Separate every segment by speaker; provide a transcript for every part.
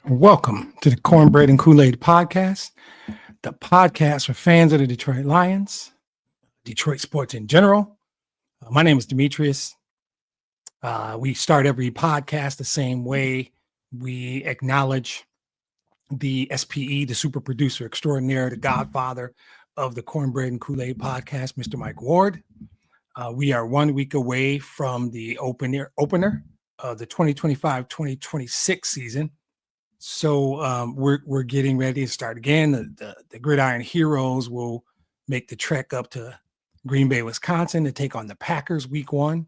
Speaker 1: Welcome to the Cornbread and Kool-Aid podcast, the podcast for fans of the Detroit Lions, Detroit sports in general. My name is Demetrius. We start every podcast the same way. We acknowledge the SPE, the super producer extraordinaire, the godfather of the Cornbread and Kool-Aid podcast, Mr. Mike Ward. We are 1 week away from the opener of the 2025-2026 season. So we're getting ready to start again. The Gridiron Heroes will make the trek up to Green Bay, Wisconsin to take on the Packers week 1.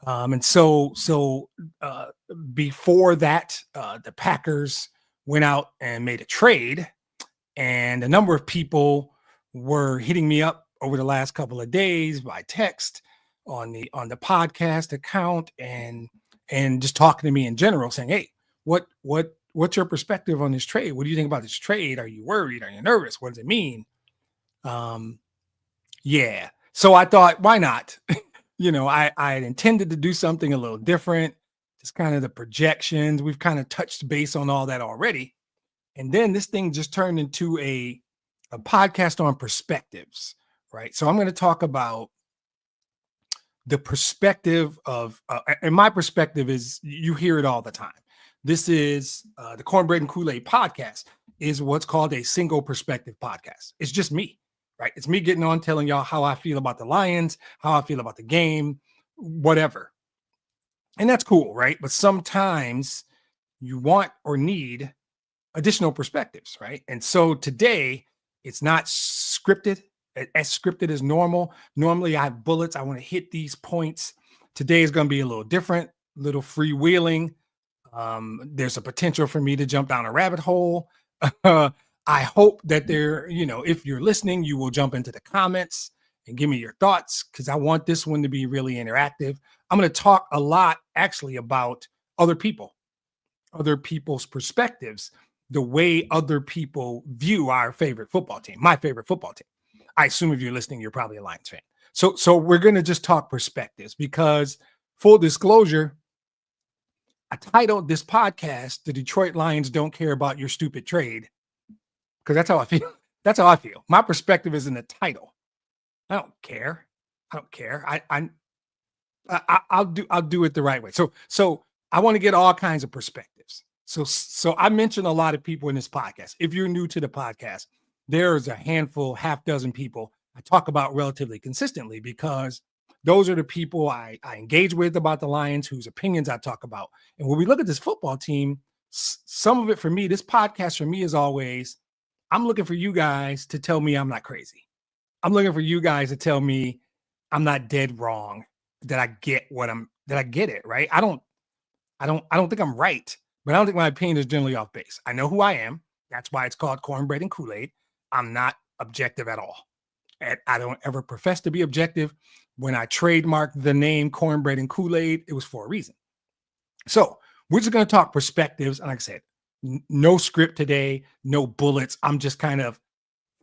Speaker 1: And so before that, the Packers went out and made a trade, and a number of people were hitting me up over the last couple of days by text on the podcast account and just talking to me in general, saying, "Hey, what's your perspective on this trade? What do you think about this trade? Are you worried? Are you nervous? What does it mean?" Yeah. So I thought, why not? I had intended to do something a little different, just kind of the projections. We've kind of touched base on all that already. And then this thing just turned into a podcast on perspectives, right? So I'm going to talk about the perspective of, and my perspective is, you hear it all the time. This is the Cornbread and Kool-Aid podcast is what's called a single perspective podcast. It's just me, right? It's me getting on telling y'all how I feel about the Lions, how I feel about the game, whatever. And that's cool, right? But sometimes you want or need additional perspectives, right? And so today, it's not scripted, as scripted as normal. Normally, I have bullets. I want to hit these points. Today is going to be a little different, a little freewheeling. There's a potential for me to jump down a rabbit hole. I hope that if you're listening, you will jump into the comments and give me your thoughts, because I want this one to be really interactive. I'm going to talk a lot actually about other people's perspectives, the way other people view our favorite football team, my favorite football team. I assume if you're listening, you're probably a Lions fan. So we're going to just talk perspectives, because full disclosure, I titled this podcast, "The Detroit Lions Don't Care About Your Stupid Trade," because that's how I feel. That's how I feel. My perspective is in the title. I don't care. I'll do it the right way. So I want to get all kinds of perspectives. So I mentioned a lot of people in this podcast. If you're new to the podcast, there's a handful, half dozen people I talk about relatively consistently, because those are the people I engage with about the Lions, whose opinions I talk about. And when we look at this football team, some of it for me, this podcast for me is always, I'm looking for you guys to tell me I'm not crazy. I'm looking for you guys to tell me I'm not dead wrong, that I get it, right? I don't think I'm right, but I don't think my opinion is generally off base. I know who I am. That's why it's called Cornbread and Kool-Aid. I'm not objective at all. And I don't ever profess to be objective. When I trademarked the name Cornbread and Kool-Aid, it was for a reason. So we're just going to talk perspectives. And like I said, no script today, no bullets. I'm just kind of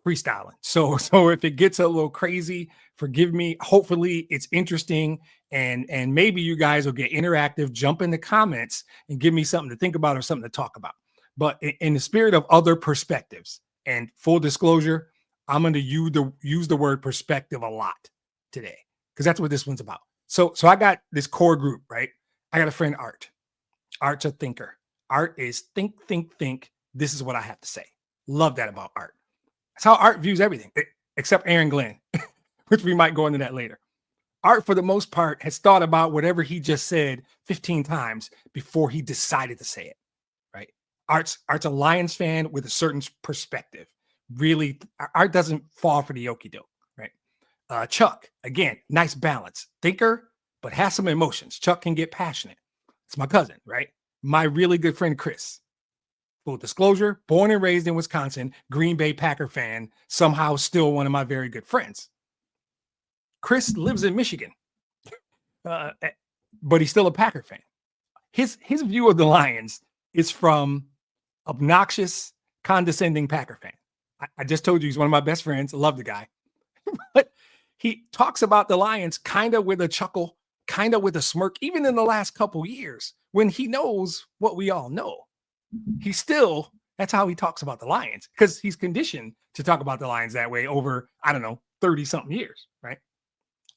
Speaker 1: freestyling. So if it gets a little crazy, forgive me. Hopefully it's interesting, and maybe you guys will get interactive, jump in the comments and give me something to think about or something to talk about. But in the spirit of other perspectives, and full disclosure, I'm going to use the word perspective a lot today, because that's what this one's about. So I got this core group, right? I got a friend, Art. Art's a thinker. Art is think. This is what I have to say. Love that about Art. That's how Art views everything, except Aaron Glenn, which we might go into that later. Art, for the most part, has thought about whatever he just said 15 times before he decided to say it, right? Art's a Lions fan with a certain perspective. Really, Art doesn't fall for the okie doke, right? Chuck, again, nice balance. Thinker, but has some emotions. Chuck can get passionate. It's my cousin, right? My really good friend, Chris. Full disclosure, born and raised in Wisconsin, Green Bay Packer fan, somehow still one of my very good friends. Chris lives in Michigan, but he's still a Packer fan. His view of the Lions is from obnoxious, condescending Packer fan. I just told you he's one of my best friends. I love the guy. But he talks about the Lions kind of with a chuckle, kind of with a smirk, even in the last couple years, when he knows what we all know. That's how he talks about the Lions, because he's conditioned to talk about the Lions that way over, I don't know, 30 something years, right?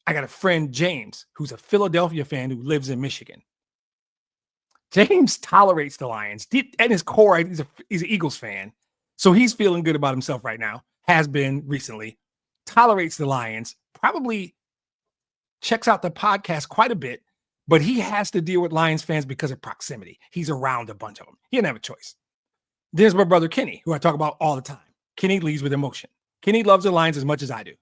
Speaker 1: I got a friend, James, who's a Philadelphia fan who lives in Michigan. James tolerates the Lions. Deep at his core, he's an Eagles fan. So he's feeling good about himself right now, has been recently, tolerates the Lions, probably checks out the podcast quite a bit, but he has to deal with Lions fans because of proximity. He's around a bunch of them. He didn't have a choice. There's my brother, Kenny, who I talk about all the time. Kenny leads with emotion. Kenny loves the Lions as much as I do.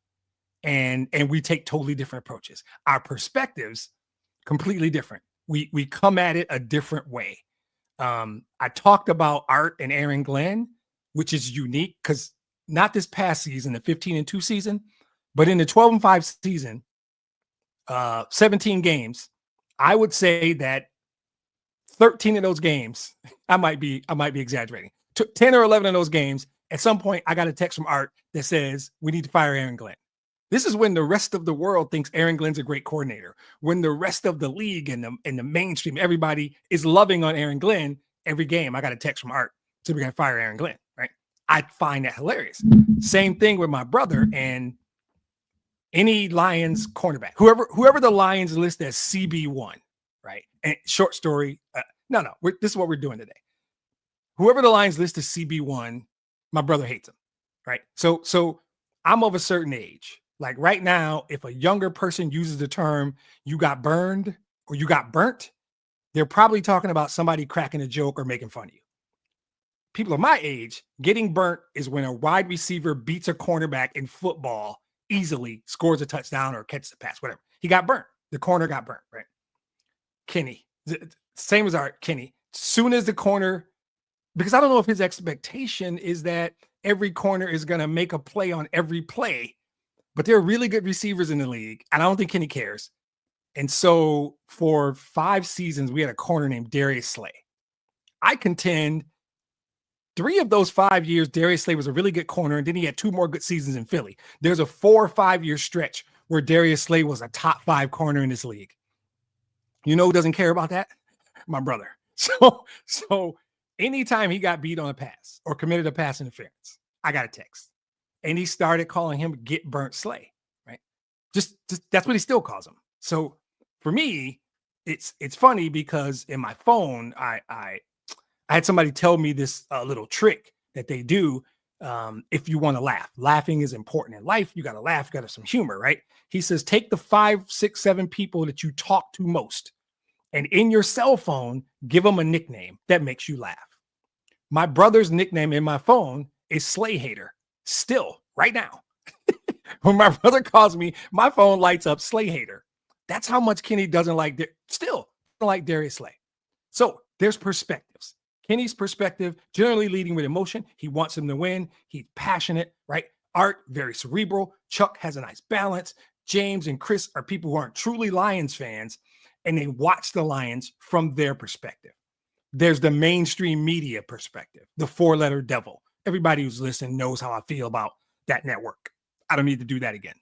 Speaker 1: And we take totally different approaches. Our perspectives completely different. We come at it a different way. I talked about Art and Aaron Glenn, which is unique because not this past season, the 15-2 season, but in the 12-5 season, 17 games, I would say that 13 of those games, I might be exaggerating. 10 or 11 of those games, at some point, I got a text from Art that says we need to fire Aaron Glenn. This is when the rest of the world thinks Aaron Glenn's a great coordinator. When the rest of the league and the mainstream, everybody is loving on Aaron Glenn every game. I got a text from Art, so we're gonna fire Aaron Glenn, right? I find that hilarious. Same thing with my brother and any Lions cornerback, whoever the Lions list as CB1, right? And short story, this is what we're doing today. Whoever the Lions list as CB1, my brother hates him, right? So I'm of a certain age. Like right now, if a younger person uses the term "you got burned" or "you got burnt," they're probably talking about somebody cracking a joke or making fun of you. People of my age, getting burnt is when a wide receiver beats a cornerback in football easily, scores a touchdown or catches a pass, whatever. He got burnt. The corner got burnt, right? Kenny, same as Art, Kenny. Soon as the corner, because I don't know if his expectation is that every corner is going to make a play on every play, but there are really good receivers in the league, and I don't think Kenny cares. And so for 5 seasons, we had a corner named Darius Slay. I contend 3 of those 5 years, Darius Slay was a really good corner, and then he had 2 more good seasons in Philly. There's a 4 or 5 year stretch where Darius Slay was a top 5 corner in this league. You know who doesn't care about that? My brother. So anytime he got beat on a pass or committed a pass interference, I got a text. And he started calling him "get burnt Slay," right? Just that's what he still calls him. So for me, it's funny because in my phone, I had somebody tell me this little trick that they do if you want to laugh. Laughing is important in life. You got to laugh, you got to have some humor, right? He says, take the 5, 6, 7 people that you talk to most, and in your cell phone, give them a nickname that makes you laugh. My brother's nickname in my phone is Slay Hater. Still, right now. When my brother calls me, my phone lights up Slay Hater. That's how much Kenny doesn't like Darius Slay. So there's perspectives. Kenny's perspective, generally leading with emotion. He wants him to win. He's passionate, right? Art, very cerebral. Chuck has a nice balance. James and Chris are people who aren't truly Lions fans, and they watch the Lions from their perspective. There's the mainstream media perspective, the 4-letter devil. Everybody who's listening knows how I feel about that network. I don't need to do that again.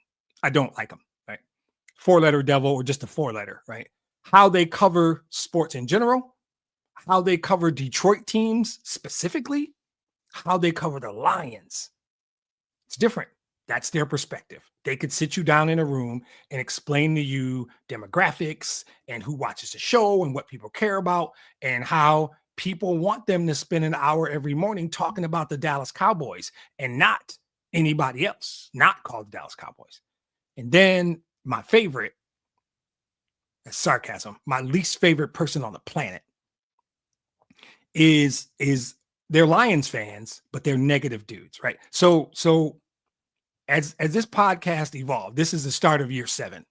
Speaker 1: I don't like them, right? 4-letter devil or just a 4-letter, right? How they cover sports in general, how they cover Detroit teams specifically, how they cover the Lions. It's different. That's their perspective. They could sit you down in a room and explain to you demographics and who watches the show and what people care about and how people want them to spend an hour every morning talking about the Dallas Cowboys and not anybody else, not called the Dallas Cowboys. And then my favorite, that's sarcasm, my least favorite person on the planet is they're Lions fans, but they're negative dudes, right? So as this podcast evolved, this is the start of year 7.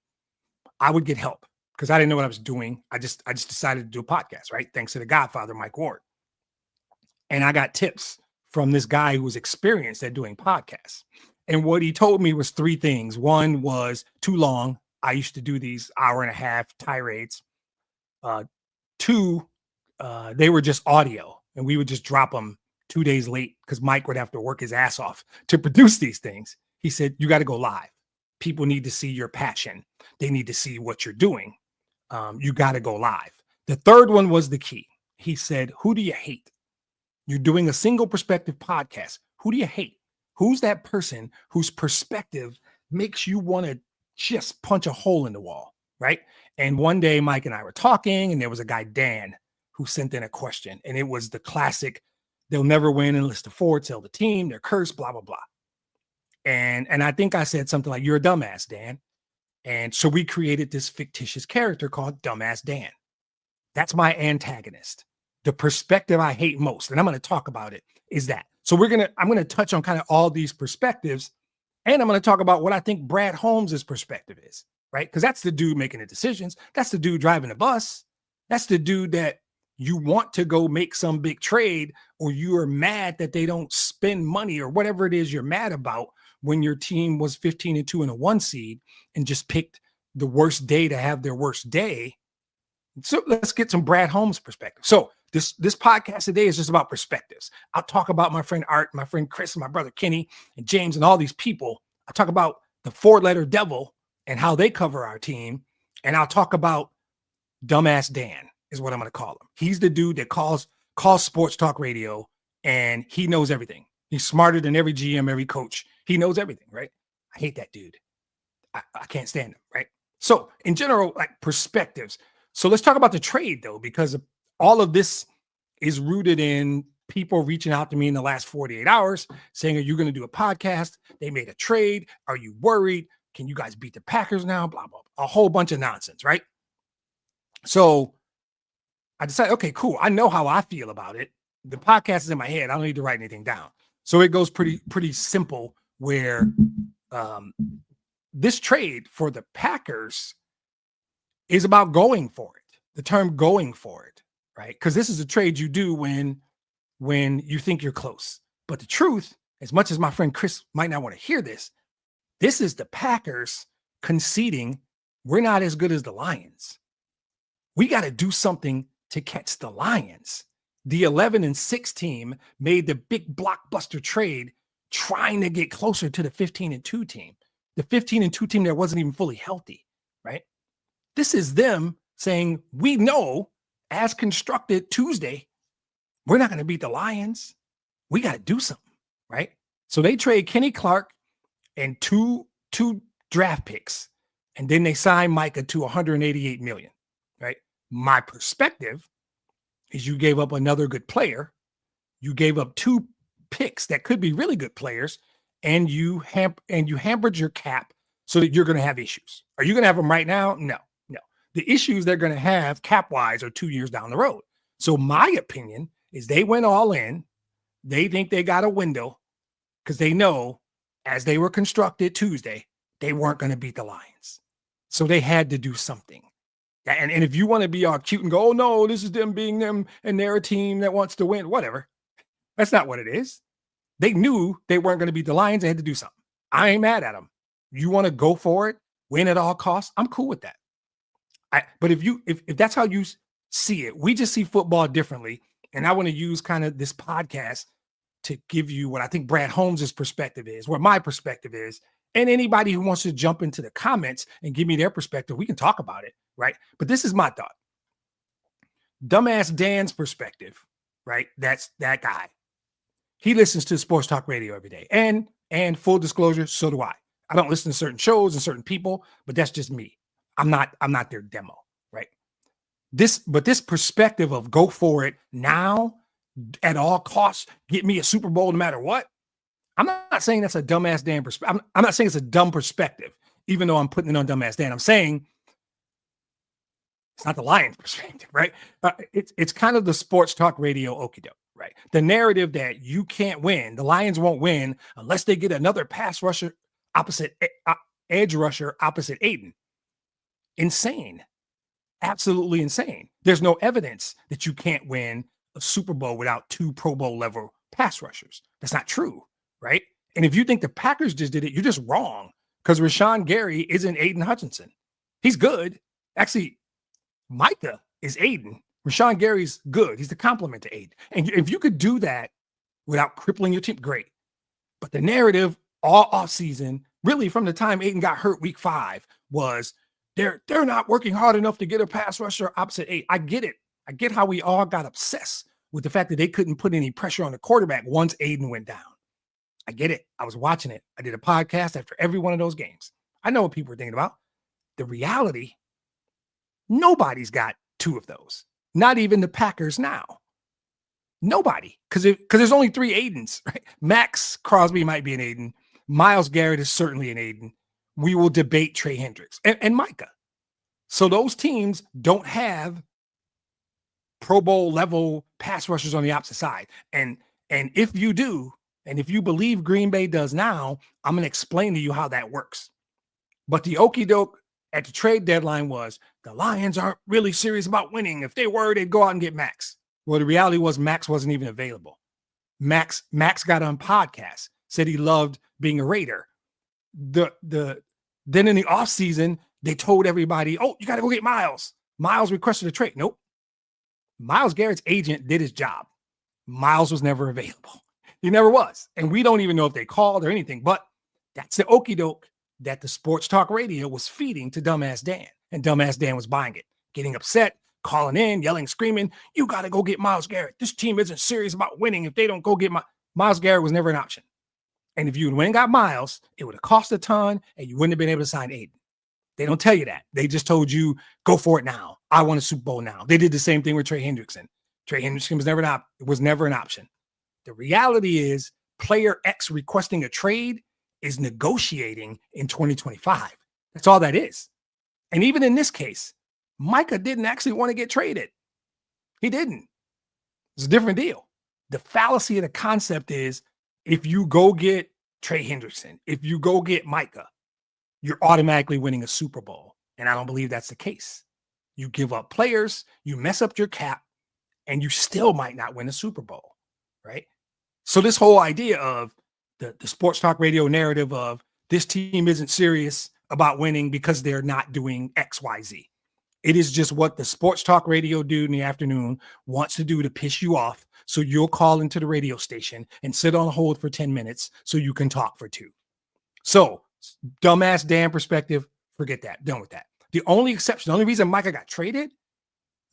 Speaker 1: I would get help because I didn't know what I was doing. I just decided to do a podcast, right? Thanks to the Godfather, Mike Ward. And I got tips from this guy who was experienced at doing podcasts. And what he told me was 3 things. One was too long. I used to do these hour-and-a-half tirades. 2, they were just audio, and we would just drop them 2 days late because Mike would have to work his ass off to produce these things. He said, you got to go live. People need to see your passion. They need to see what you're doing. You got to go live. The third one was the key. He said, who do you hate? You're doing a single perspective podcast. Who do you hate? Who's that person whose perspective makes you want to just punch a hole in the wall, right? And one day, Mike and I were talking, and there was a guy, Dan, who sent in a question. And it was the classic, they'll never win unless the forward tell the team, they're cursed, blah, blah, blah. And I think I said something like, you're a dumbass, Dan. And so we created this fictitious character called Dumbass Dan. That's my antagonist. The perspective I hate most, and I'm going to talk about it, is that. So I'm going to touch on kind of all these perspectives, and I'm going to talk about what I think Brad Holmes' perspective is, right? Because that's the dude making the decisions. That's the dude driving the bus. That's the dude that you want to go make some big trade, or you are mad that they don't spend money or whatever it is you're mad about when your team was 15-2 in a 1 seed and just picked the worst day to have their worst day. So let's get some Brad Holmes perspective. So this podcast today is just about perspectives. I'll talk about my friend Art, my friend Chris, and my brother Kenny, and James, and all these people. I'll talk about the 4-letter devil and how they cover our team. And I'll talk about Dumbass Dan is what I'm going to call him. He's the dude that calls sports talk radio, and he knows everything. He's smarter than every GM, every coach. He knows everything, right? I hate that dude. I can't stand him, right? So in general, like perspectives. So let's talk about the trade, though, because all of this is rooted in people reaching out to me in the last 48 hours saying, are you going to do a podcast? They made a trade. Are you worried? Can you guys beat the Packers now? Blah, blah, blah. A whole bunch of nonsense, right? So I decided, okay, cool. I know how I feel about it. The podcast is in my head. I don't need to write anything down. So it goes pretty simple where this trade for the Packers is about going for it. The term going for it, right? Because this is a trade you do when you think you're close. But the truth, as much as my friend Chris might not want to hear this is the Packers conceding we're not as good as the Lions. We got to do something to catch the Lions. The 11-6 team made the big blockbuster trade trying to get closer to the 15-2 team. The 15-2 team that wasn't even fully healthy, right? This is them saying, we know as constructed Tuesday, we're not going to beat the Lions. We got to do something, right? So they trade Kenny Clark and two draft picks, and then they sign Micah to $188 million, right? My perspective is you gave up another good player. You gave up 2 picks that could be really good players, and you hampered your cap so that you're going to have issues. Are you going to have them right now? No. The issues they're going to have cap-wise are 2 years down the road. So my opinion is they went all in. They think they got a window because they know as they were constructed Tuesday, they weren't going to beat the Lions. So they had to do something. And if you want to be all cute and go, oh, no, this is them being them and they're a team that wants to win, whatever. That's not what it is. They knew they weren't going to beat the Lions. They had to do something. I ain't mad at them. You want to go for it, win at all costs? I'm cool with that. But if that's how you see it, we just see football differently. And I want to use kind of this podcast to give you what I think Brad Holmes' perspective is, what my perspective is. And anybody who wants to jump into the comments and give me their perspective, we can talk about it, right? But this is my thought. Dumbass Dan's perspective, right? That's that guy. He listens to sports talk radio every day. And full disclosure, so do I. I don't listen to certain shows and certain people, but that's just me. I'm not their demo, right? This perspective of go for it now at all costs, get me a Super Bowl no matter what. I'm not saying that's a dumbass Dan perspective. I'm not saying it's a dumb perspective, even though I'm putting it on dumbass Dan. I'm saying it's not the Lions perspective, right? It's kind of the sports talk radio okie doke, right? The narrative that you can't win, the Lions won't win unless they get another pass rusher opposite edge rusher opposite Aiden. Insane. Absolutely insane. There's no evidence that you can't win a Super Bowl without 2 Pro Bowl level pass rushers. That's not true, right? And if you think the Packers just did it, you're just wrong because Rashawn Gary isn't Aiden Hutchinson. He's good. Actually, Micah is Aiden. Rashawn Gary's good. He's the complement to Aiden. And if you could do that without crippling your team, great. But the narrative all offseason, really from the time Aiden got hurt week 5, was they're not working hard enough to get a pass rusher opposite 8. I get it. I get how we all got obsessed with the fact that they couldn't put any pressure on the quarterback once Aiden went down. I get it. I was watching it. I did a podcast after every one of those games. I know what people were thinking about. The reality, nobody's got two of those. Not even the Packers now. Nobody. Because there's only 3 Aidens, right? Max Crosby might be an Aiden. Myles Garrett is certainly an Aiden. We will debate Trey Hendricks and Micah. So those teams don't have Pro Bowl level pass rushers on the opposite side. And if you do, and if you believe Green Bay does now, I'm going to explain to you how that works. But the okie doke at the trade deadline was the Lions aren't really serious about winning. If they were, they'd go out and get Max. Well, the reality was Max wasn't even available. Max got on podcasts, said he loved being a Raider. Then in the offseason, they told everybody, oh, you got to go get Myles. Myles requested a trade. Nope. Myles Garrett's agent did his job. Myles was never available. He never was. And we don't even know if they called or anything, but that's the okie doke that the sports talk radio was feeding to Dumbass Dan. And Dumbass Dan was buying it, getting upset, calling in, yelling, screaming, you got to go get Myles Garrett. This team isn't serious about winning if they don't go get Myles Garrett was never an option. And if you went and got Myles, it would have cost a ton and you wouldn't have been able to sign Aiden. They don't tell you that. They just told you, go for it now. I want a Super Bowl now. They did the same thing with Trey Hendrickson. Trey Hendrickson was never an option. The reality is player X requesting a trade is negotiating in 2025. That's all that is. And even in this case, Micah didn't actually want to get traded. He didn't. It's a different deal. The fallacy of the concept is if you go get Trey Hendrickson, if you go get Micah, you're automatically winning a Super Bowl. And I don't believe that's the case. You give up players, you mess up your cap, and you still might not win a Super Bowl, right? So this whole idea of the sports talk radio narrative of this team isn't serious about winning because they're not doing X, Y, Z. It is just what the sports talk radio dude in the afternoon wants to do to piss you off. So you'll call into the radio station and sit on hold for 10 minutes so you can talk for 2. So dumbass Dan perspective, forget that. Done with that. The only exception, the only reason Micah got traded,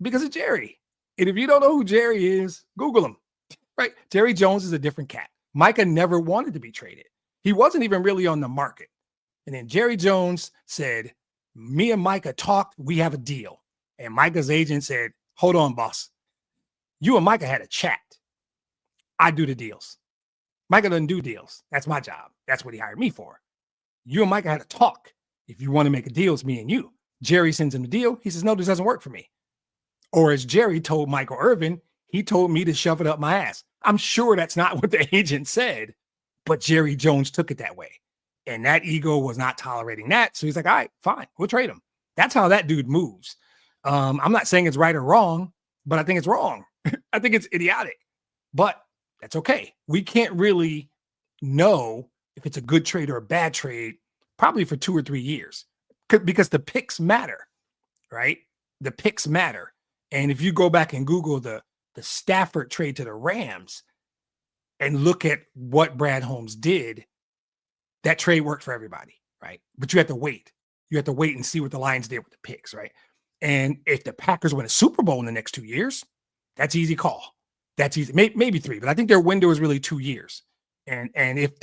Speaker 1: because of Jerry. And if you don't know who Jerry is, Google him, right? Jerry Jones is a different cat. Micah never wanted to be traded. He wasn't even really on the market. And then Jerry Jones said, me and Micah talked, we have a deal. And Micah's agent said, hold on, boss. You and Micah had a chat. I do the deals. Micah doesn't do deals. That's my job. That's what he hired me for. You and Micah had a talk. If you want to make a deal, it's me and you. Jerry sends him the deal. He says, no, this doesn't work for me. Or as Jerry told Michael Irvin, he told me to shove it up my ass. I'm sure that's not what the agent said, but Jerry Jones took it that way. And that ego was not tolerating that. So he's like, all right, fine, we'll trade him. That's how that dude moves. I'm not saying it's right or wrong, but I think it's wrong. I think it's idiotic, but that's okay. We can't really know if it's a good trade or a bad trade, probably for 2 or 3 years, because the picks matter, right? The picks matter. And if you go back and Google the Stafford trade to the Rams and look at what Brad Holmes did, that trade worked for everybody, right? But you have to wait. You have to wait and see what the Lions did with the picks, right? And if the Packers win a Super Bowl in the next 2 years, that's easy call. That's easy, maybe 3, but I think their window is really 2 years. And if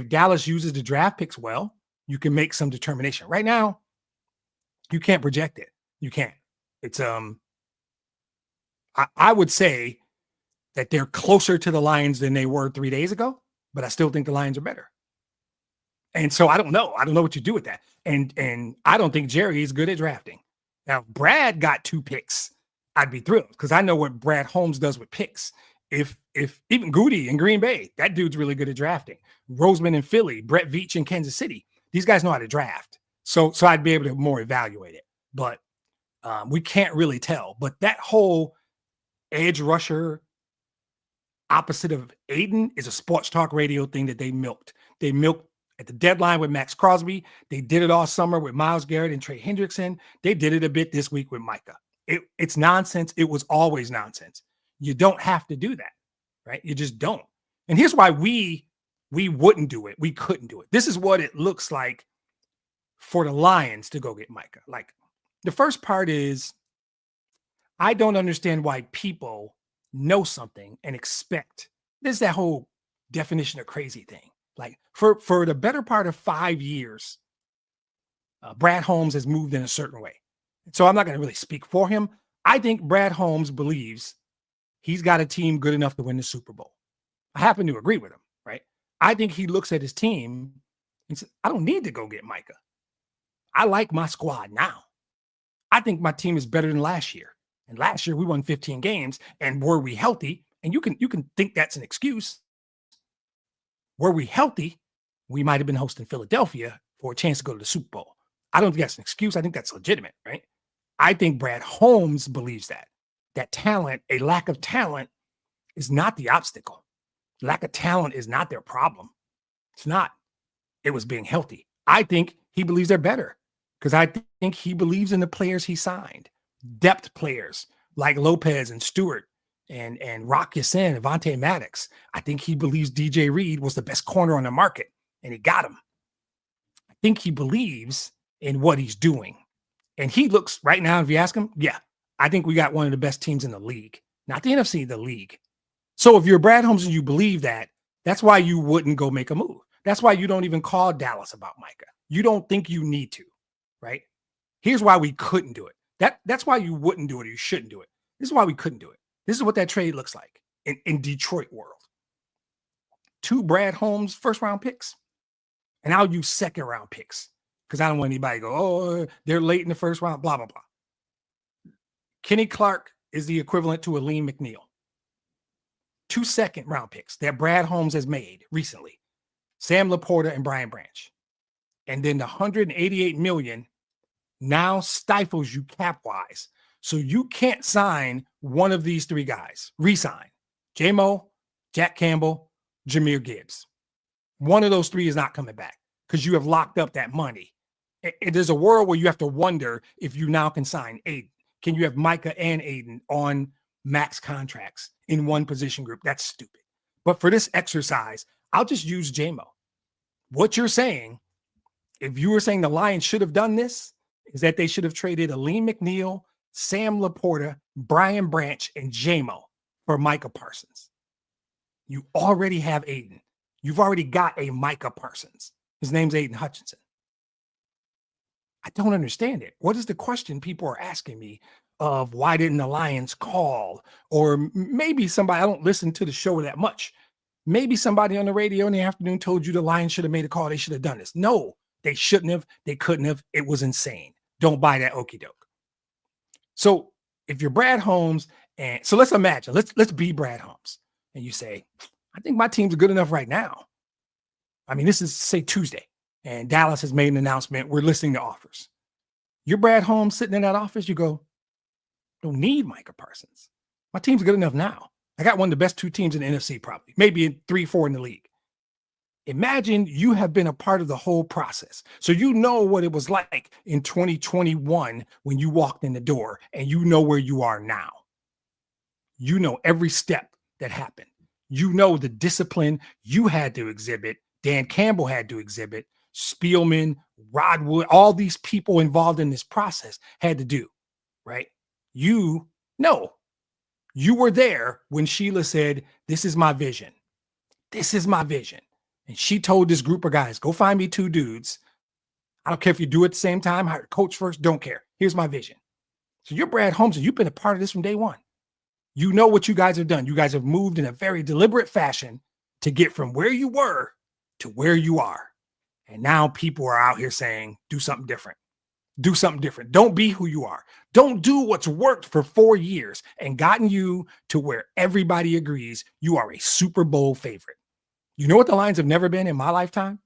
Speaker 1: Dallas uses the draft picks well, you can make some determination. Right now, you can't project it. You can't. It's I would say that they're closer to the Lions than they were 3 days ago, but I still think the Lions are better. And so I don't know. I don't know what you do with that. And I don't think Jerry is good at drafting. Now, if Brad got 2 picks, I'd be thrilled because I know what Brad Holmes does with picks. If even Goody in Green Bay, that dude's really good at drafting. Roseman in Philly, Brett Veach in Kansas City. These guys know how to draft. So I'd be able to more evaluate it. But we can't really tell. But that whole edge rusher opposite of Aiden is a sports talk radio thing that they milked. They milked at the deadline with Max Crosby. They did it all summer with Myles Garrett and Trey Hendrickson. They did it a bit this week with Micah. It's nonsense. It was always nonsense. You don't have to do that, right? You just don't. And here's why we wouldn't do it. We couldn't do it. This is what it looks like for the Lions to go get Micah. Like, the first part is I don't understand why people know something and expect. There's that whole definition of crazy thing. Like for the better part of 5 years, Brad Holmes has moved in a certain way. So I'm not going to really speak for him. I think Brad Holmes believes he's got a team good enough to win the Super Bowl. I happen to agree with him, right? I think he looks at his team and says, I don't need to go get Micah. I like my squad now. I think my team is better than last year. And last year we won 15 games. And were we healthy? And you can think that's an excuse. Were we healthy? We might have been hosting Philadelphia for a chance to go to the Super Bowl. I don't think that's an excuse. I think that's legitimate, right? I think Brad Holmes believes that talent, a lack of talent, is not the obstacle. Lack of talent is not their problem. It's not. It was being healthy. I think he believes they're better because I think he believes in the players he signed. Depth players like Lopez and Stewart and Rock Ya-Sin and Avonte Maddox. I think he believes DJ Reed was the best corner on the market, and he got him. I think he believes in what he's doing. And he looks right now, if you ask him, yeah, I think we got one of the best teams in the league. Not the NFC, the league. So if you're Brad Holmes and you believe that, that's why you wouldn't go make a move. That's why you don't even call Dallas about Micah. You don't think you need to, right? Here's why we couldn't do it. That's why you wouldn't do it or you shouldn't do it. This is why we couldn't do it. This is what that trade looks like in Detroit world. 2 Brad Holmes first-round picks, and I'll use second-round picks because I don't want anybody to go, oh, they're late in the first round, blah, blah, blah. Kenny Clark is the equivalent to Aleem McNeil. 2 second-round picks that Brad Holmes has made recently, Sam Laporta and Brian Branch. And then the $188 million now stifles you cap-wise. So you can't sign one of these 3 guys. Resign. J-Mo, Jack Campbell, Jahmyr Gibbs. One of those 3 is not coming back because you have locked up that money. And there's a world where you have to wonder if you now can sign Aiden. Can you have Micah and Aiden on max contracts in one position group? That's stupid. But for this exercise, I'll just use J-Mo. What you're saying, if you were saying the Lions should have done this, is that they should have traded Aleem McNeil, Sam Laporta, Brian Branch, and J-Mo for Micah Parsons. You already have Aiden. You've already got a Micah Parsons. His name's Aiden Hutchinson. I don't understand it. What is the question people are asking me of why didn't the Lions call? Or maybe somebody, I don't listen to the show that much. Maybe somebody on the radio in the afternoon told you the Lions should have made a call. They should have done this. No, they shouldn't have. They couldn't have. It was insane. Don't buy that okie doke. So if you're Brad Holmes, and so let's imagine, let's be Brad Holmes. And you say, I think my team's good enough right now. I mean, this is, say, Tuesday, and Dallas has made an announcement. We're listening to offers. You're Brad Holmes sitting in that office. You go, don't need Micah Parsons. My team's good enough now. I got one of the best 2 teams in the NFC, probably, maybe in 3, 4 in the league. Imagine you have been a part of the whole process. So you know what it was like in 2021 when you walked in the door, and you know where you are now. You know every step that happened. You know the discipline you had to exhibit, Dan Campbell had to exhibit, Spielman, Rodwood, all these people involved in this process had to do, right? You know, you were there when Sheila said, this is my vision. This is my vision. And she told this group of guys, go find me 2 dudes. I don't care if you do it at the same time, hire a coach first, don't care. Here's my vision. So you're Brad Holmes, and you've been a part of this from day one. You know what you guys have done. You guys have moved in a very deliberate fashion to get from where you were to where you are. And now people are out here saying, do something different. Do something different. Don't be who you are. Don't do what's worked for 4 years and gotten you to where everybody agrees you are a Super Bowl favorite. You know what the Lions have never been in my lifetime?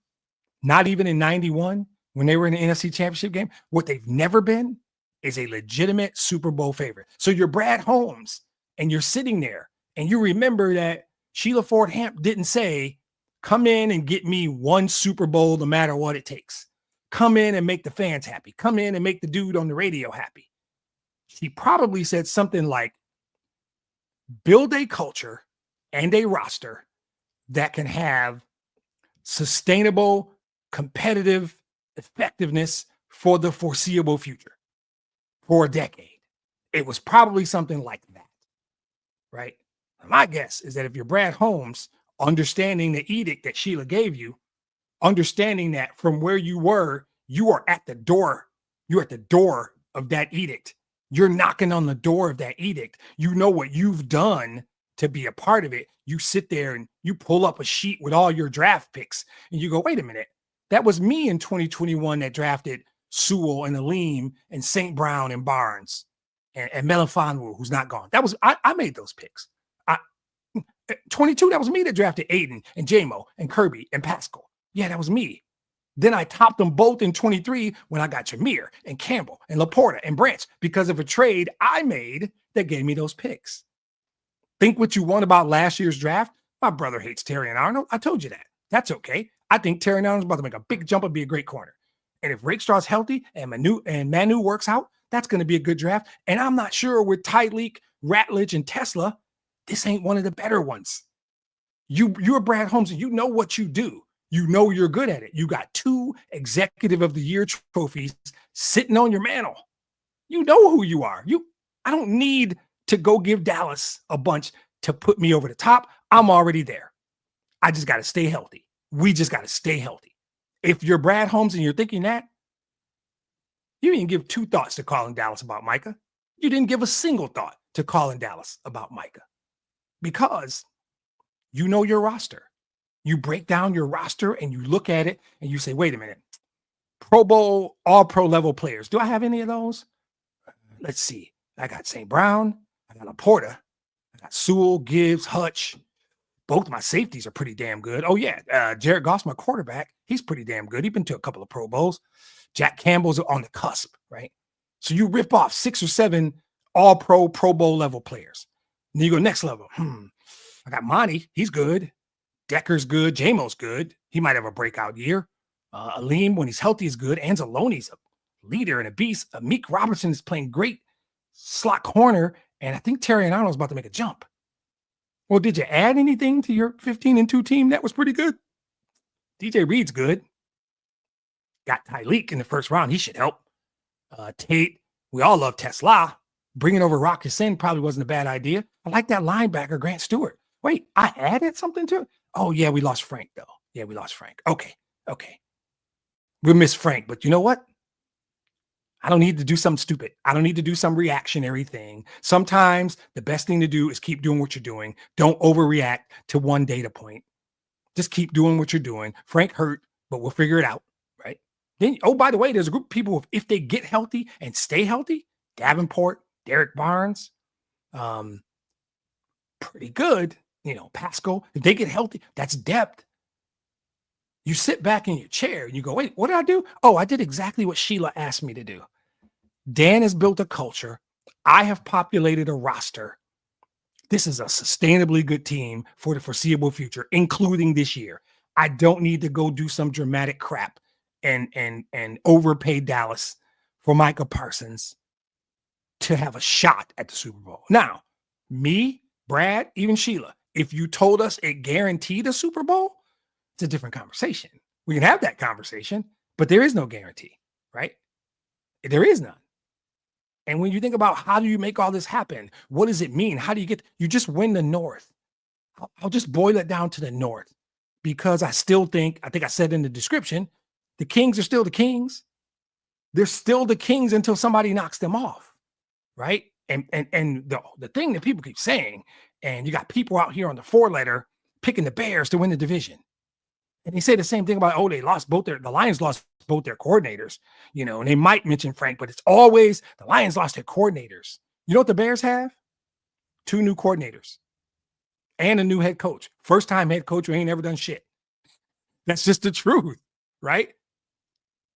Speaker 1: Not even in 91 when they were in the NFC Championship game. What they've never been is a legitimate Super Bowl favorite. So you're Brad Holmes, and you're sitting there, and you remember that Sheila Ford Hamp didn't say, come in and get me 1 Super Bowl no matter what it takes. Come in and make the fans happy. Come in and make the dude on the radio happy. She probably said something like, build a culture and a roster that can have sustainable, competitive effectiveness for the foreseeable future, for a decade. It was probably something like that, right? My guess is that if you're Brad Holmes, understanding the edict that Sheila gave you, understanding that from where you were, you are at the door. You're at the door of that edict. You're knocking on the door of that edict. You know what you've done to be a part of it. You sit there and you pull up a sheet with all your draft picks and you go, wait a minute. That was me in 2021 that drafted Sewell and Aleem and St. Brown and Barnes and Melifonwu, who's not gone. That was I made those picks. 22, that was me that drafted Aiden and JMO and Kirby and Pascal. Yeah, that was me. Then I topped them both in 23 when I got Jameer and Campbell and Laporta and Branch because of a trade I made that gave me those picks. Think what you want about last year's draft. My brother hates Terrion Arnold. I told you that. That's okay. I think Terrion Arnold's about to make a big jump and be a great corner. And if Rakestraw's healthy and Manu works out, that's going to be a good draft. And I'm not sure with Tyreek, Ratledge, and Tesla, this ain't one of the better ones. You're Brad Holmes and you know what you do. You know you're good at it. You got 2 Executive of the Year trophies sitting on your mantle. You know who you are. I don't need to go give Dallas a bunch to put me over the top. I'm already there. I just got to stay healthy. We just got to stay healthy. If you're Brad Holmes and you're thinking that, you didn't give 2 thoughts to calling Dallas about Micah. You didn't give a single thought to calling Dallas about Micah because you know your roster. You break down your roster and you look at it and you say, wait a minute, Pro Bowl, all pro level players. Do I have any of those? Let's see. I got St. Brown. I got Laporta. I got Sewell, Gibbs, Hutch. Both my safeties are pretty damn good. Oh, yeah. Jared Goff's my quarterback. He's pretty damn good. He's been to a couple of Pro Bowls. Jack Campbell's on the cusp, right? So you rip off 6 or 7 all Pro Bowl level players. And then you go next level. I got Monty. He's good. Decker's good. Jamo's good. He might have a breakout year. Aleem, when he's healthy, is good. Anzalone's a leader and a beast. Meek Robertson is playing great slot corner. And I think Terrion Arnold's about to make a jump. Well, did you add anything to your 15-2 team? That was pretty good. DJ Reed's good. Got Tyreek in the first round. He should help. Tate, we all love Tesla. Bringing over Rock Sin probably wasn't a bad idea. I like that linebacker, Grant Stewart. Wait, I added something to it? Oh, yeah, we lost Frank, though. Yeah, we lost Frank. Okay. We'll miss Frank, but you know what? I don't need to do something stupid. I don't need to do some reactionary thing. Sometimes the best thing to do is keep doing what you're doing. Don't overreact to one data point. Just keep doing what you're doing. Frank hurt, but we'll figure it out, right? Then, oh, by the way, there's a group of people, if they get healthy and stay healthy, Davenport, Derek Barnes, pretty good. Pascal, if they get healthy, that's depth. You sit back in your chair and you go, wait, what did I do? Oh, I did exactly what Sheila asked me to do. Dan has built a culture. I have populated a roster. This is a sustainably good team for the foreseeable future, including this year. I don't need to go do some dramatic crap and overpay Dallas for Micah Parsons to have a shot at the Super Bowl. Now, me, Brad, even Sheila, if you told us it guaranteed a Super Bowl, it's a different conversation. We can have that conversation, but there is no guarantee, right? There is none. And when you think about how do you make all this happen, what does it mean? How do you just win the North? I'll just boil it down to the North because I think I said in the description, the Kings are still the Kings. They're still the Kings until somebody knocks them off, right? And the thing that people keep saying, and you got people out here on the 4-letter picking the Bears to win the division. And they say the same thing about, the Lions lost both their coordinators, and they might mention Frank, but it's always the Lions lost their coordinators. You know what the Bears have? 2 new coordinators and a new head coach. First time head coach who ain't never done shit. That's just the truth, right?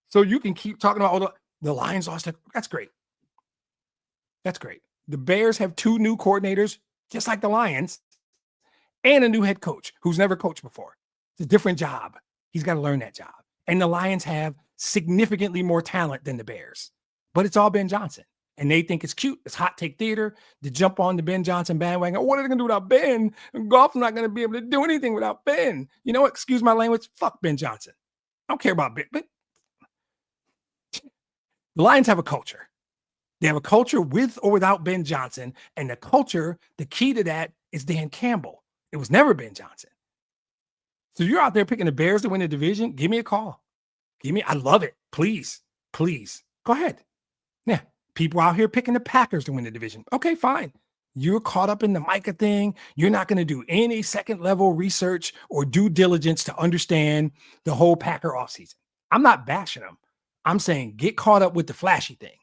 Speaker 1: So you can keep talking about the Lions lost their, that's great. That's great. The Bears have 2 new coordinators, just like the Lions, and a new head coach who's never coached before. It's a different job. He's got to learn that job. And the Lions have significantly more talent than the Bears, but it's all Ben Johnson. And they think it's cute. It's hot take theater to jump on the Ben Johnson bandwagon. What are they going to do without Ben? Golf's not going to be able to do anything without Ben. You know what? Excuse my language. Fuck Ben Johnson. I don't care about Ben. But the Lions have a culture. They have a culture with or without Ben Johnson. And the culture, the key to that It's Dan Campbell. It was never Ben Johnson. So you're out there picking the Bears to win the division. Give me a call. I love it. Please, please go ahead. Yeah. People out here picking the Packers to win the division. Okay, fine. You're caught up in the Micah thing. You're not going to do any second level research or due diligence to understand the whole Packer offseason. I'm not bashing them. I'm saying get caught up with the flashy thing.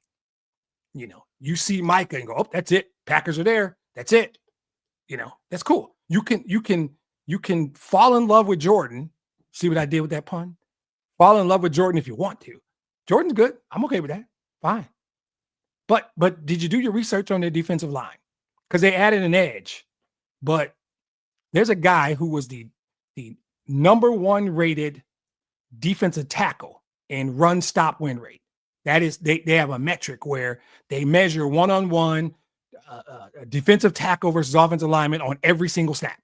Speaker 1: You see Micah and go, oh, that's it. Packers are there. That's it. That's cool. You can fall in love with Jordan. See what I did with that pun? Fall in love with Jordan if you want to. Jordan's good. I'm okay with that. Fine. But did you do your research on their defensive line? Because they added an edge. But there's a guy who was the number 1 rated defensive tackle in run stop win rate. That is, they have a metric where they measure one-on-one defensive tackle versus offensive lineman on every single snap.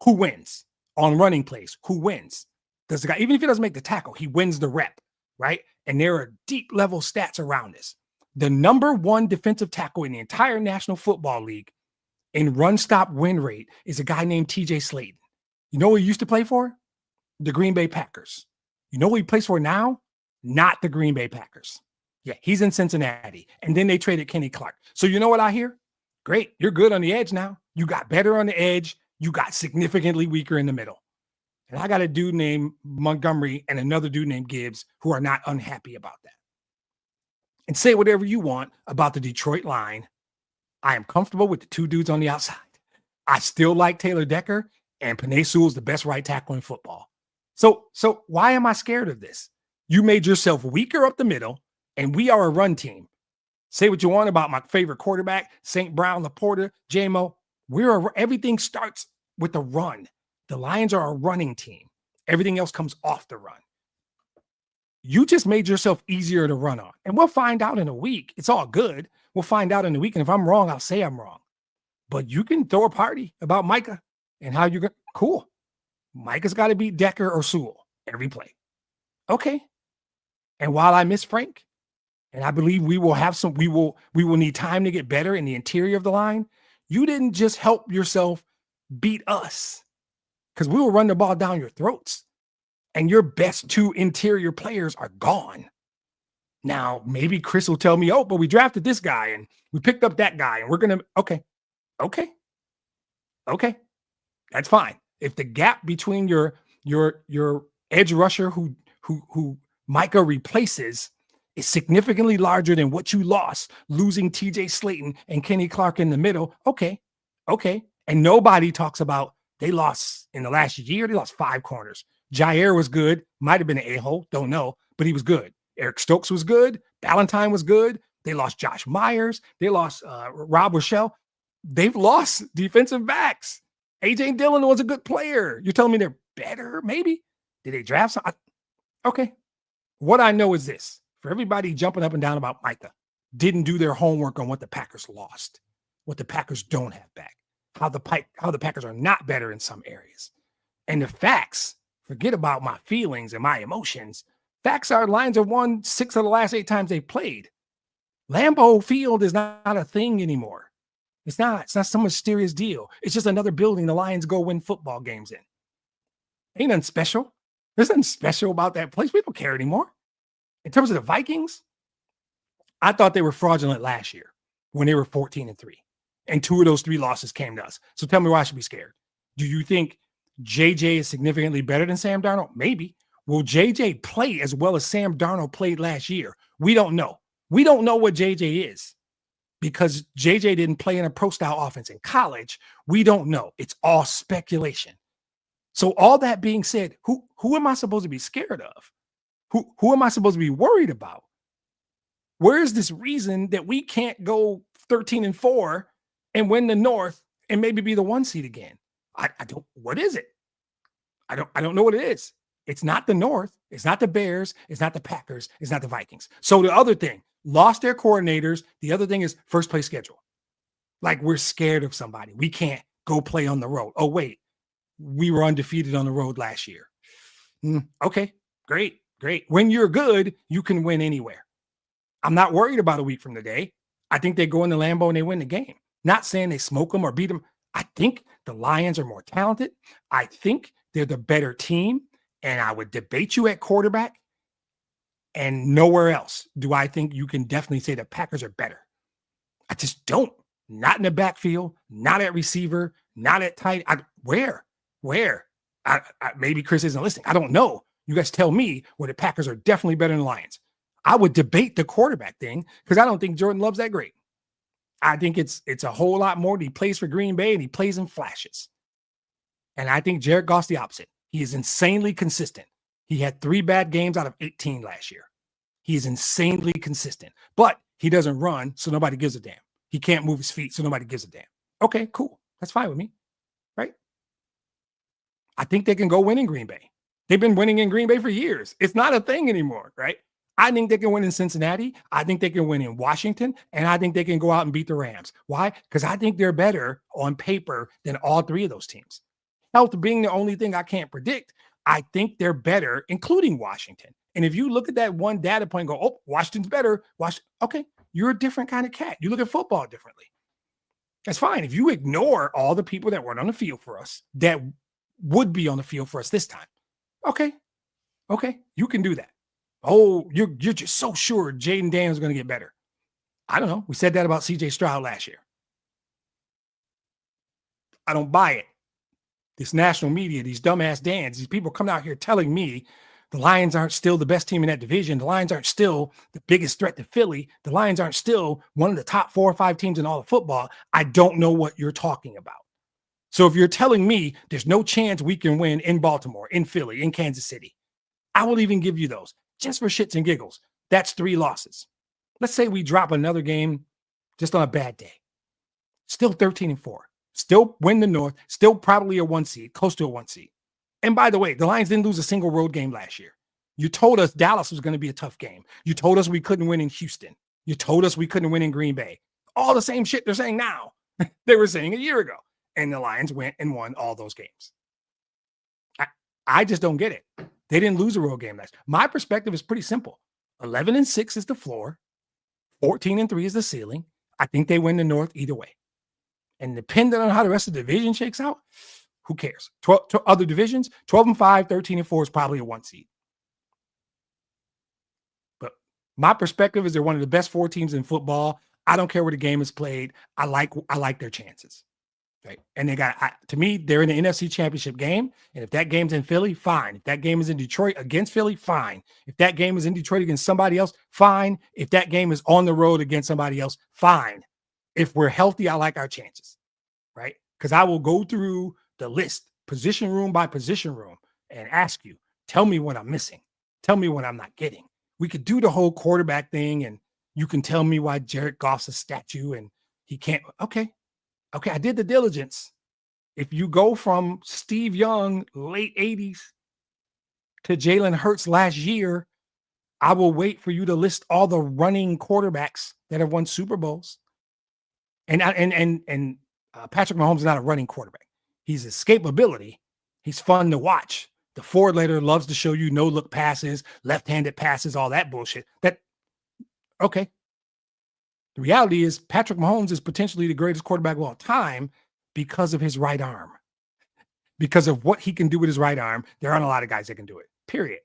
Speaker 1: Who wins? On running plays, who wins? Does the guy, even if he doesn't make the tackle, he wins the rep, right? And there are deep level stats around this. The number 1 defensive tackle in the entire National Football League in run stop win rate is a guy named TJ Slaton. You know who he used to play for? The Green Bay Packers. You know who he plays for now? Not the Green Bay Packers. Yeah, he's in Cincinnati. And then they traded Kenny Clark. So you know what I hear? Great. You're good on the edge now. You got better on the edge. You got significantly weaker in the middle. And I got a dude named Montgomery and another dude named Gibbs who are not unhappy about that. And say whatever you want about the Detroit line. I am comfortable with the 2 dudes on the outside. I still like Taylor Decker, and Penei Sewell is the best right tackle in football. So why am I scared of this? You made yourself weaker up the middle, and we are a run team. Say what you want about my favorite quarterback, St. Brown, Laporta, J-Mo. Everything starts with the run. The Lions are a running team. Everything else comes off the run. You just made yourself easier to run on. And we'll find out in a week. It's all good. We'll find out in a week. And if I'm wrong, I'll say I'm wrong. But you can throw a party about Micah and how you're going to. Cool. Micah's got to beat Decker or Sewell every play. Okay. And while I miss Frank, and I believe we will need time to get better in the interior of the line, you didn't just help yourself beat us, because we will run the ball down your throats. And your best 2 interior players are gone. Now, maybe Chris will tell me, oh, but we drafted this guy and we picked up that guy and we're going to, okay. That's fine. If the gap between your edge rusher who Micah replaces is significantly larger than what you lost, losing TJ Slaton and Kenny Clark in the middle, okay. And nobody talks about they lost in the last year, they lost 5 corners. Jair was good. Might have been an a-hole. Don't know. But he was good. Eric Stokes was good. Ballantyne was good. They lost Josh Myers. They lost Rob Rochelle. They've lost defensive backs. A.J. Dillon was a good player. You're telling me they're better? Maybe. Did they draft some? Okay. What I know is this. For everybody jumping up and down about Micah, didn't do their homework on what the Packers lost, what the Packers don't have back, how the Packers are not better in some areas. And the facts, forget about my feelings and my emotions. Facts are Lions have won 6 of the last 8 times they played. Lambeau Field is not a thing anymore. It's not some mysterious deal. It's just another building the Lions go win football games in. Ain't nothing special. There's nothing special about that place. We don't care anymore. In terms of the Vikings, I thought they were fraudulent last year when they were 14-3. And 2 of those 3 losses came to us. So tell me why I should be scared. Do you think JJ is significantly better than Sam Darnold? Maybe. Will JJ play as well as Sam Darnold played last year? We don't know. We don't know what JJ is because JJ didn't play in a pro-style offense in college. We don't know. It's all speculation. So all that being said, who am I supposed to be scared of? Who am I supposed to be worried about? Where is this reason that we can't go 13-4 and win the North and maybe be the 1 seed again? I don't. What is it? I don't know what it is. It's not the North. It's not the Bears. It's not the Packers. It's not the Vikings. So the other thing, lost their coordinators. The other thing is first place schedule. Like we're scared of somebody. We can't go play on the road. Oh, wait. We were undefeated on the road last year. Okay, great. When you're good, you can win anywhere. I'm not worried about a week from today. I think they go into Lambeau and they win the game. Not saying they smoke them or beat them. I think the Lions are more talented. I think they're the better team. And I would debate you at quarterback. And nowhere else do I think you can definitely say the Packers are better. I just don't. Not in the backfield, not at receiver, not at tight. Where? Maybe Chris isn't listening. I don't know. You guys tell me where the Packers are definitely better than the Lions. I would debate the quarterback thing because I don't think Jordan Love's that great. I think it's a whole lot more. He plays for Green Bay and he plays in flashes. And I think Jared Goff's the opposite. He is insanely consistent. He had 3 bad games out of 18 last year. He is insanely consistent, but he doesn't run, so nobody gives a damn. He can't move his feet, so nobody gives a damn. Okay, cool. That's fine with me, right? I think they can go win in Green Bay. They've been winning in Green Bay for years. It's not a thing anymore, right? I think they can win in Cincinnati. I think they can win in Washington. And I think they can go out and beat the Rams. Why? Because I think they're better on paper than all 3 of those teams. Health being the only thing I can't predict, I think they're better, including Washington. And if you look at that one data point and go, oh, Washington's better. Okay, you're a different kind of cat. You look at football differently. That's fine. If you ignore all the people that weren't on the field for us, that would be on the field for us this time. Okay, you can do that. Oh, you're just so sure Jaden Daniels is going to get better. I don't know. We said that about CJ Stroud last year. I don't buy it. This national media, these dumbass Dans, these people coming out here telling me the Lions aren't still the best team in that division. The Lions aren't still the biggest threat to Philly. The Lions aren't still one of the top 4 or 5 teams in all of football. I don't know what you're talking about. So if you're telling me there's no chance we can win in Baltimore, in Philly, in Kansas City, I will even give you those just for shits and giggles. That's 3 losses. Let's say we drop another game just on a bad day. Still 13-4. Still win the North. Still probably a 1 seed, close to a 1 seed. And by the way, the Lions didn't lose a single road game last year. You told us Dallas was going to be a tough game. You told us we couldn't win in Houston. You told us we couldn't win in Green Bay. All the same shit they're saying now. They were saying a year ago. And the Lions went and won all those games. I just don't get it. They didn't lose a road game last year. My perspective is pretty simple. 11-6 is the floor. 14-3 is the ceiling. I think they win the North either way. And depending on how the rest of the division shakes out, who cares? 12 other divisions, 12-5, 13-4 is probably a 1 seed. But my perspective is they're one of the best 4 teams in football. I don't care where the game is played. I like their chances. Right? And they got, to me, they're in the NFC Championship game. And if that game's in Philly, fine. If that game is in Detroit against Philly, fine. If that game is in Detroit against somebody else, fine. If that game is on the road against somebody else, fine. If we're healthy, I like our chances. Right? Because I will go through the list, position room by position room, and ask you, tell me what I'm missing. Tell me what I'm not getting. We could do the whole quarterback thing, and you can tell me why Jared Goff's a statue and he can't. Okay, I did the diligence. If you go from Steve Young, late 80s, to Jalen Hurts last year, I will wait for you to list all the running quarterbacks that have won Super Bowls. And Patrick Mahomes is not a running quarterback. He's escapability. He's fun to watch. The Ford later loves to show you no-look passes, left-handed passes, all that bullshit. Okay. The reality is Patrick Mahomes is potentially the greatest quarterback of all time because of his right arm. Because of what he can do with his right arm, there aren't a lot of guys that can do it, period.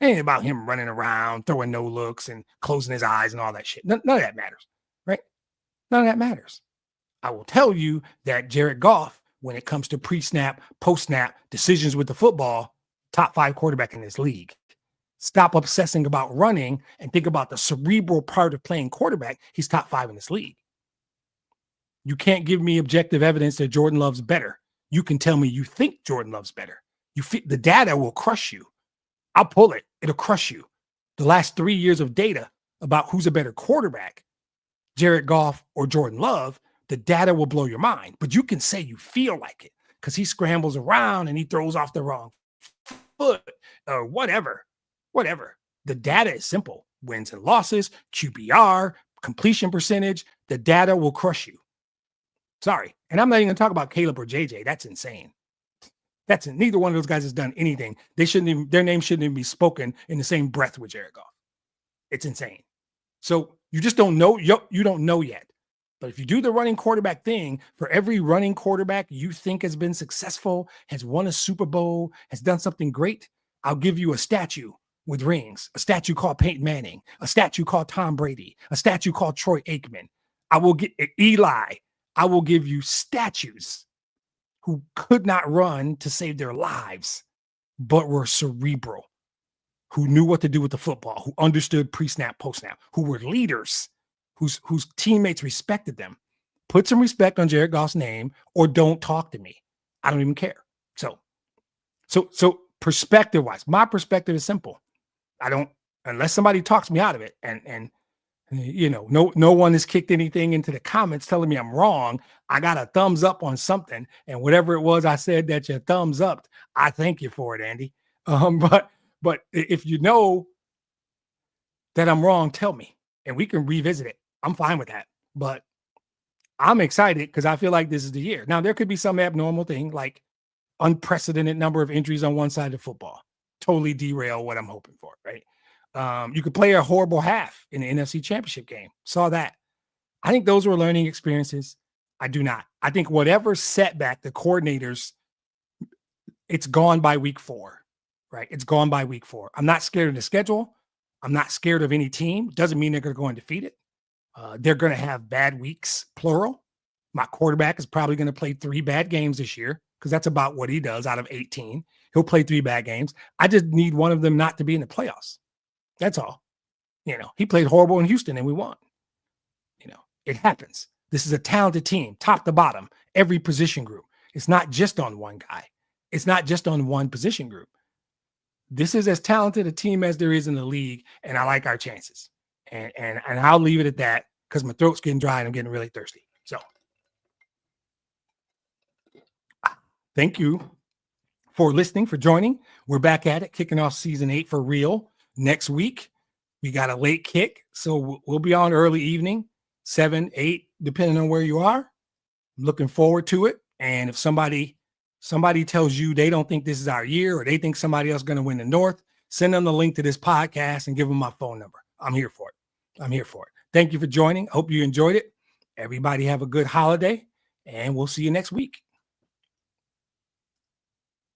Speaker 1: It ain't about him running around, throwing no-looks and closing his eyes and all that shit. None of that matters, right? None of that matters. I will tell you that Jared Goff, when it comes to pre-snap, post-snap decisions with the football, top 5 quarterback in this league. Stop obsessing about running and think about the cerebral part of playing quarterback. He's top 5 in this league. You can't give me objective evidence that Jordan Love's better. You can tell me you think Jordan Love's better. The data will crush you. I'll pull it. It'll crush you. The last 3 years of data about who's a better quarterback, Jared Goff or Jordan Love, the data will blow your mind. But you can say you feel like it because he scrambles around and he throws off the wrong foot or whatever. The data is simple. Wins and losses, QBR, completion percentage. The data will crush you. Sorry. And I'm not even going to talk about Caleb or JJ. That's insane. Neither one of those guys has done anything. Their name shouldn't even be spoken in the same breath with Jared Goff. It's insane. So you just don't know. You don't know yet. But if you do the running quarterback thing, for every running quarterback you think has been successful, has won a Super Bowl, has done something great, I'll give you a statue with rings, a statue called Peyton Manning, a statue called Tom Brady, a statue called Troy Aikman. I will get Eli. I will give you statues who could not run to save their lives, but were cerebral, who knew what to do with the football, who understood pre-snap, post-snap, who were leaders, whose teammates respected them. Put some respect on Jared Goff's name, or don't talk to me. I don't even care. So perspective-wise, my perspective is simple. I don't, unless somebody talks me out of it, and no one has kicked anything into the comments telling me I'm wrong. I got a thumbs up on something, and whatever it was I said that you thumbs up, I thank you for it, Andy. But if you know that I'm wrong, tell me, and we can revisit it. I'm fine with that. But I'm excited because I feel like this is the year. Now, there could be some abnormal thing like unprecedented number of injuries on one side of football. Totally derail what I'm hoping for, right? You could play a horrible half in the NFC Championship game. Saw that. I think those were learning experiences. I do not. I think whatever setback the coordinators, it's gone by week 4, right? It's gone by week 4. I'm not scared of the schedule. I'm not scared of any team. Doesn't mean they're going to go undefeated. They're going to have bad weeks, plural. My quarterback is probably going to play 3 bad games this year because that's about what he does out of 18. He'll play 3 bad games. I just need one of them not to be in the playoffs. That's all. He played horrible in Houston and we won. It happens. This is a talented team, top to bottom, every position group. It's not just on one guy. It's not just on one position group. This is as talented a team as there is in the league, and I like our chances. And I'll leave it at that because my throat's getting dry and I'm getting really thirsty. So thank you for listening, for joining. We're back at it, kicking off season 8 for real. Next week, we got a late kick, so we'll be on early evening, 7, 8, depending on where you are. I'm looking forward to it. And if somebody tells you they don't think this is our year or they think somebody else is going to win the North, send them the link to this podcast and give them my phone number. I'm here for it. Thank you for joining. I hope you enjoyed it. Everybody have a good holiday, and we'll see you next week.